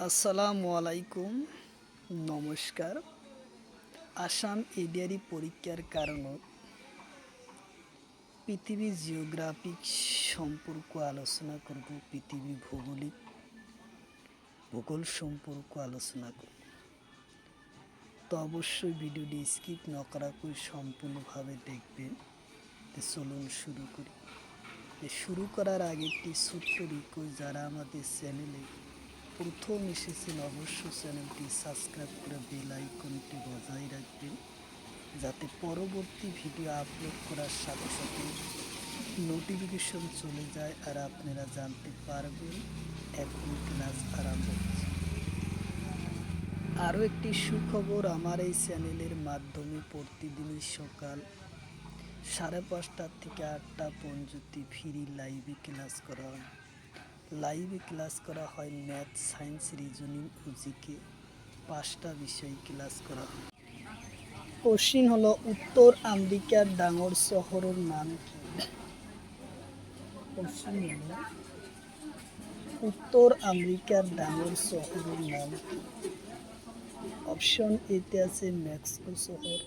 আসসালামু আলাইকুম, নমস্কার। আসাম এডিআরই পরীক্ষার কারণত পৃথিবী জিওগ্রাফিক সম্পর্ক আলোচনা করব। পৃথিবী ভূগোল সম্পর্ক আলোচনা করব। তো অবশ্যই ভিডিওটি স্কিপ না করাকৈ সম্পূর্ণভাবে দেখবেন। চলুন শুরু করি। শুরু করার আগে একটি ছোট্ট রিকোয়েস্ট, যারা আমাদের চ্যানেলে প্রথম এসেছেন অবশ্যই চ্যানেলটি সাবস্ক্রাইব করে বেল আইকনটি বজায় রাখবেন, যাতে পরবর্তী ভিডিও আপলোড করার সাথে সাথে নোটিফিকেশন চলে যায় আর আপনারা জানতে পারবেন এখন ক্লাস আরম্ভ হচ্ছে। আরও একটি সুখবর, আমার এই চ্যানেলের মাধ্যমে প্রতিদিনই সকাল 5:30 থেকে 8টা পর্যন্ত ফ্রি লাইভে ক্লাস করা হয়। ম্যাথ, সায়েন্স, রিজনিং ও জিকে 5টা বিষয় ক্লাস করা হয়। কোশ্চিন হলো, উত্তর আমেরিকার ডাঙর শহরের নাম কি? কোশ্চিন হলো, উত্তর আমেরিকার ডাঙর শহরের নাম কি? অপশন এতে আছে মেক্সিকো শহর,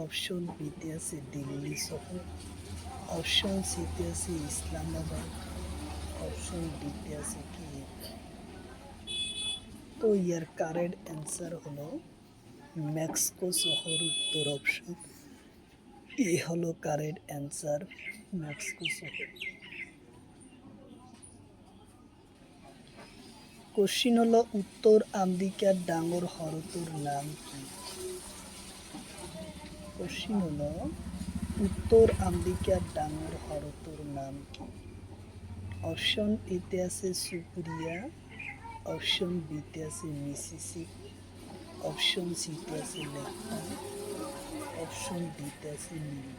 অপশন বিতে আছে দিল্লি শহর, অপশন সিতে আছে ইসলামাবাদ, অপশন ডিতে আছে কিয়েভ। তো ইয়ার কারেক্ট অ্যান্সার হলো মেক্সিকো শহর। উত্তর অপশন এ হলো কারেক্ট অ্যান্সার, মেক্সিকো শহর। কোশ্চিন হলো, উত্তর আমেরিকার ডাঙর হ্রদের নাম কি? কোশ্চিন হলো, উত্তর আমেরিকার ডাঙর হ্রদের নাম কি? অপশন এতে আছে সুপুরিয়া, অপশন বিতে আছে মিসিসিপি, অপশন সিতে আছে লেক, অপশন ডিতে আছে নীল।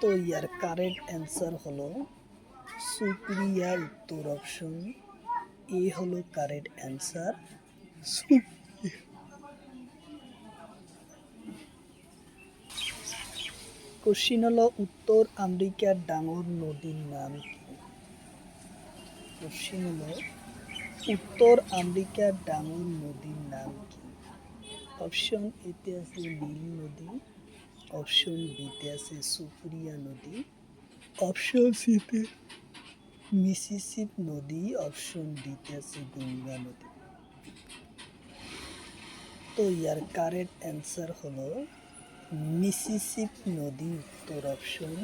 তো ইয়ার কারেক্ট অ্যান্সার হলো সুপুরিয়া। উত্তর অপশন এ হলো কারেক্ট অ্যান্সার, সুপুরিয়া। কোশ্চিন হলো, উত্তর আমেরিকার ডাঙর নদীর নাম কি? কোশ্চিন হলো, উত্তর আমেরিকার ডাঙর নদীর নাম কি? অপশন এতে আছে নীল নদী, অপশন বিতে আছে সুপুরিয়া নদী, অপশন সিতে মিসিসিপি নদী, অপশন ডিতে আছে গঙ্গা নদী। তো ইয়ার কারেক্ট অ্যান্সার হলো মিসিসিপি নদী। উত্তর অপশন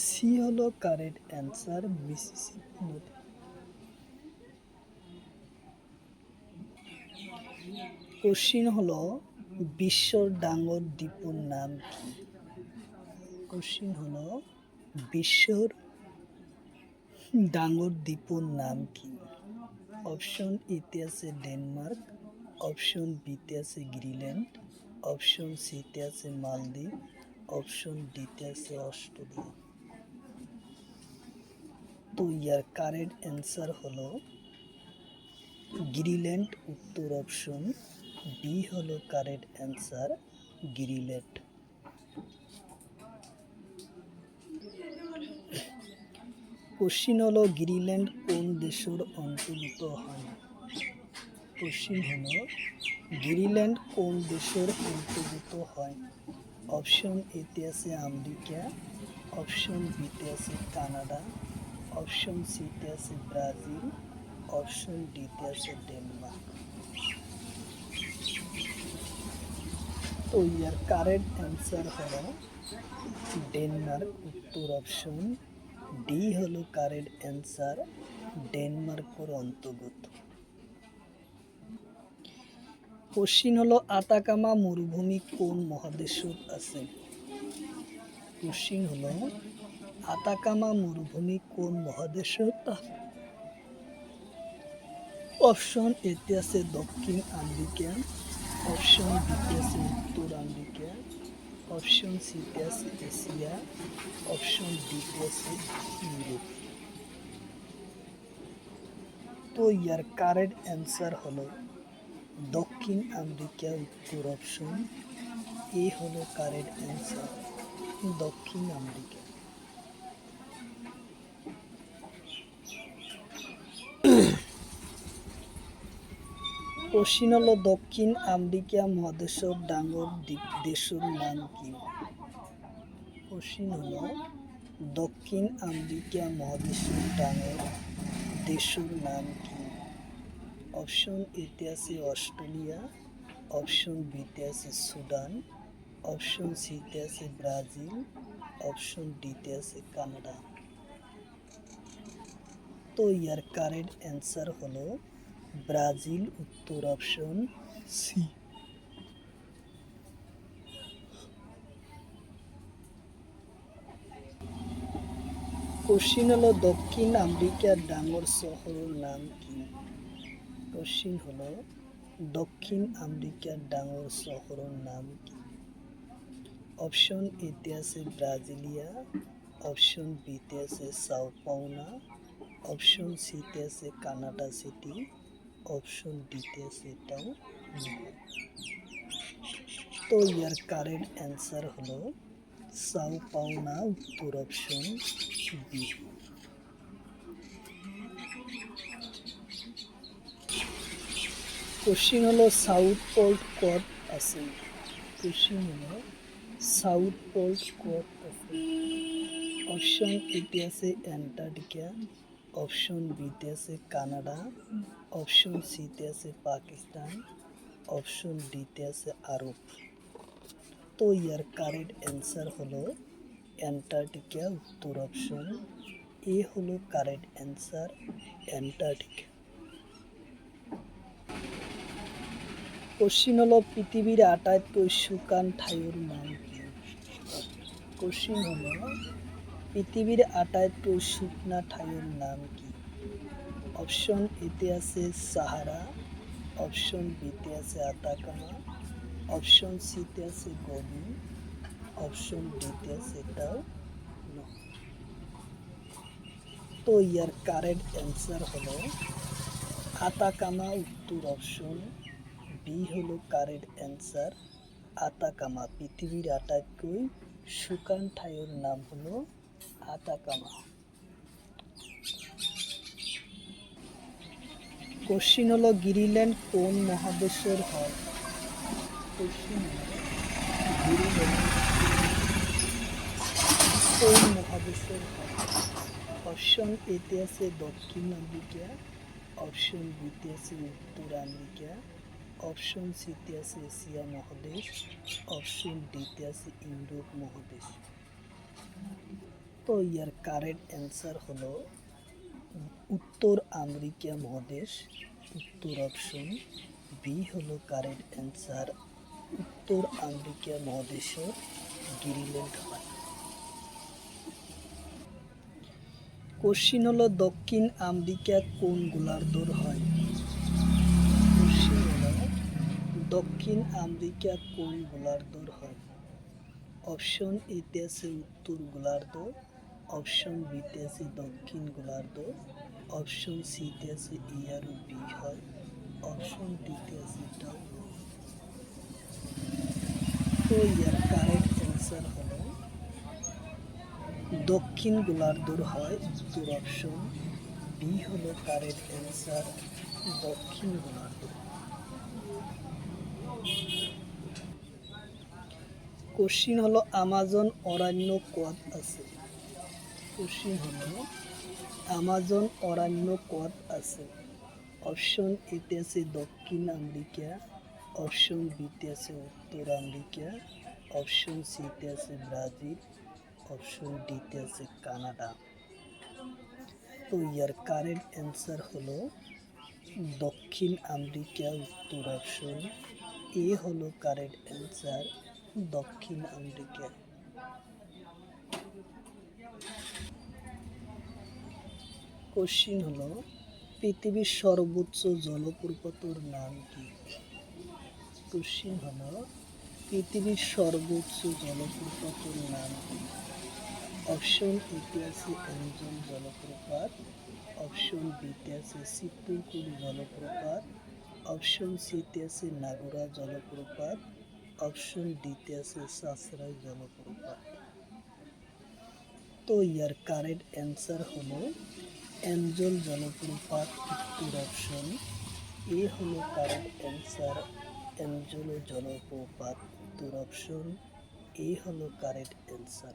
সি হলো কারেক্ট অ্যান্সার, মিসিসিপি নদী। কোশ্চিন হলো, বিশ্বর ডাঙর দ্বীপের নাম কি? কোশ্চিন হলো, বিশ্বর ডাঙর দ্বীপের নাম কি? অপশন এতে আছে ডেনমার্ক, অপশন বিতে আছে গ্রিনল্যান্ড, অপশন সিতে আছে মালদ্বীপ, অপশন ডিতে আছে অস্ট্রেলিয়া। তো ইয়ার কারেক্ট অ্যান্সার হলো গ্রিনল্যান্ড। উত্তর অপশন বি হলো কারেক্ট অ্যান্সার, গ্রিনল্যান্ড। কোশ্চিন হলো, গ্রিনল্যান্ড কোন দেশের অন্তর্ভুক্ত হয়? কোশ্চিন হলো, গ্রিনল্যান্ড কোন দেশের অন্তর্ভুক্ত হয়? অপশন এতে আছে আমেরিকা, অপশন বিতে আছে কানাডা, অপশন সিতে আছে ব্রাজিল, অপশন ডিতে আছে ডেনমার্ক। তো ইয়ার কারেক্ট অ্যান্সার হলো ডেনমার্ক। উত্তর অপশন ডি হলো কারেক্ট অ্যান্সার, ডেনমার্কের অন্তর্গত। কোশ্চিন হলো, আতাকামা মরুভূমি কোন মহাদেশত আছে? কোশ্চিন হলো, আতাকামা মরুভূমি কোন মহাদেশত আছে? অপশন এতে আছে দক্ষিণ আমেরিকা, অপশন বিতে আছে উত্তর আমেরিকা, অপশন সিতে আছে এশিয়া, অপশন ডিতে আছে ইউরোপ। তো ইয়ার কারেক্ট অ্যান্সার হলো দক্ষিণ আমেরিকা। উত্তর অপশন এ হলো কারেক্ট অ্যান্সার, দক্ষিণ আমেরিকা। কোশ্চিন হলো দক্ষিণ আমেরিকা মহাদেশের ডাঙর দেশের নাম কি? কোশ্চিন হলো দক্ষিণ আমেরিকা মহাদেশের ডাঙর দেশের নাম কি? অপশন এতে আছে অস্ট্রেলিয়া, অপশন বিতে আছে সুদান, অপশন সিতে আছে ব্রাজিল, অপশন ডিতে আছে কানাডা। তো ইয়ার কারেক্ট অ্যান্সার হলো ব্রাজিল, উত্তর অপশন সি। কোশ্চিন হলো দক্ষিণ আমেরিকার ডাঙর শহরের নাম কি? কোশ্চিন হলো দক্ষিণ আমেরিকার ডাঙর শহরের নাম কি? অপশন এতে আছে ব্রাজিলিয়া, অপশন বিতে আছে সাও পাওনা, অপশন সিতে আছে কানাডা সিটি, অপশন ডিতে আছে এটাও। তো ইয়ার কারেক্ট অ্যান্সার হলো সাও পাওনা, উত্তর অপশন বি। কোশ্চিন হলো সাউথ পোল কত আছে? কোশ্চিন হলো সাউথ পোল কত আছে? অপশন এতে আছে অ্যান্টার্কটিকা, অপশন বিতে আছে কানাডা, অপশন সিতে আছে পাকিস্তান, অপশন ডিতে আছে আরব। তো ইয়ার কারেক্ট অ্যান্সার হলো অ্যান্টার্কটিকা, উত্তর অপশন এ হলো কারেক্ট অ্যান্সার, অ্যান্টার্কটিকা। কোশ্চিন হলো পৃথিবীর আটাইতকৈ শুকান ঠাইয়ের নাম কি? কোশ্চিন হলো পৃথিবীর আটাইতকৈ শুকনা ঠাইয়ের নাম কি? অপশন এতে আছে সাহারা, অপশন বিতে আছে আতাকামা, অপশন সিতে আছে গোবি, অপশন ডিতে আছে এটাও। তো ইয়ার কারেক্ট অ্যান্সার হলো আতাকামা, উত্তর অপশন বি হলো কারেক্ট অ্যান্সার, আতাকামা। পৃথিবীর আটাইতকৈ শুকান ঠাইয়ের নাম হলো আতাকামা। কোশ্চিন হলো গ্রিনল্যান্ড কোন মহাদেশের হয়? কোশ্চিন হলো গ্রিনল্যান্ড কোন মহাদেশের হয়? অপশন এতে আছে দক্ষিণ আমেরিকা, অপশন বিতে আছে উত্তর আমেরিকা, অপশন সিতে আছে এশিয়া মহাদেশ, অপশন ডিতে আছে ইউরোপ মহাদেশ। তো ইয়ার কারেক্ট অ্যান্সার হলো উত্তর আমেরিকা মহাদেশ, উত্তর অপশন বি হলো কারেক্ট অ্যান্সার, উত্তর আমেরিকা মহাদেশে গ্রিনল্যান্ড হয়। কোশ্চিন হলো দক্ষিণ আমেরিকা কোন গোলার্ধর হয়? কোশ্চিন হলো দক্ষিণ আমেরিকা কোন গোলার্ধর হয়? অপশন এতে আছে উত্তর গোলার্ধ, অপশন বিতে আছে দক্ষিণ গোলার্ধ, অপশন সিতে আছে এ আর বি হয়, অপশন ডিতে আছে এটাও। তো ইয়ার কারেক্ট অ্যান্সার হলো দক্ষিণ গোলার্ধর হয়, উত্তর অপশন বি হলো কারেক্ট অ্যান্সার, দক্ষিণ গোলার্ধ। কোশ্চিন হলো আমাজন অরণ্য কত আছে? কোশ্চিন হলো আমাজন অরণ্য কত আছে? অপশন এতে আছে দক্ষিণ আমেরিকা, অপশন বিতে আছে উত্তর আমেরিকা, অপশন সিতে আছে ব্রাজিল, অপশন ডিতে আছে কানাডা। তো ইয়ার কারেক্ট অ্যান্সার হলো দক্ষিণ আমেরিকা, উত্তর অপশন এ হলো কারেক্ট অ্যান্সার, দক্ষিণ আমেরিকা। কোশ্চিন হলো পৃথিবীর সর্বোচ্চ জলপ্রপাতের নাম কি? কোশ্চিন হলো পৃথিবীর সর্বোচ্চ জলপ্রপাতের নাম কি? অপশন এতে আছে অ্যামাজন জলপ্রপাত, অপশন বিতে আছে চিত্তুরকুড়ি জলপ্রপাত, অপশন সিতে আছে নাগুরা জলপ্রপাত, অপশন ডিতে আছে সাসরাই জলপ্রপাত। তো ইয়ার কারেক্ট অ্যান্সার হলো অ্যামাজন জলপ্রপাত, উত্তর অপশন এ হলো কারেক্ট অ্যান্সার, অ্যাঞ্জেলো জলপ্রপাত। তোর অপশন এ হলো কারেক্ট অ্যান্সার।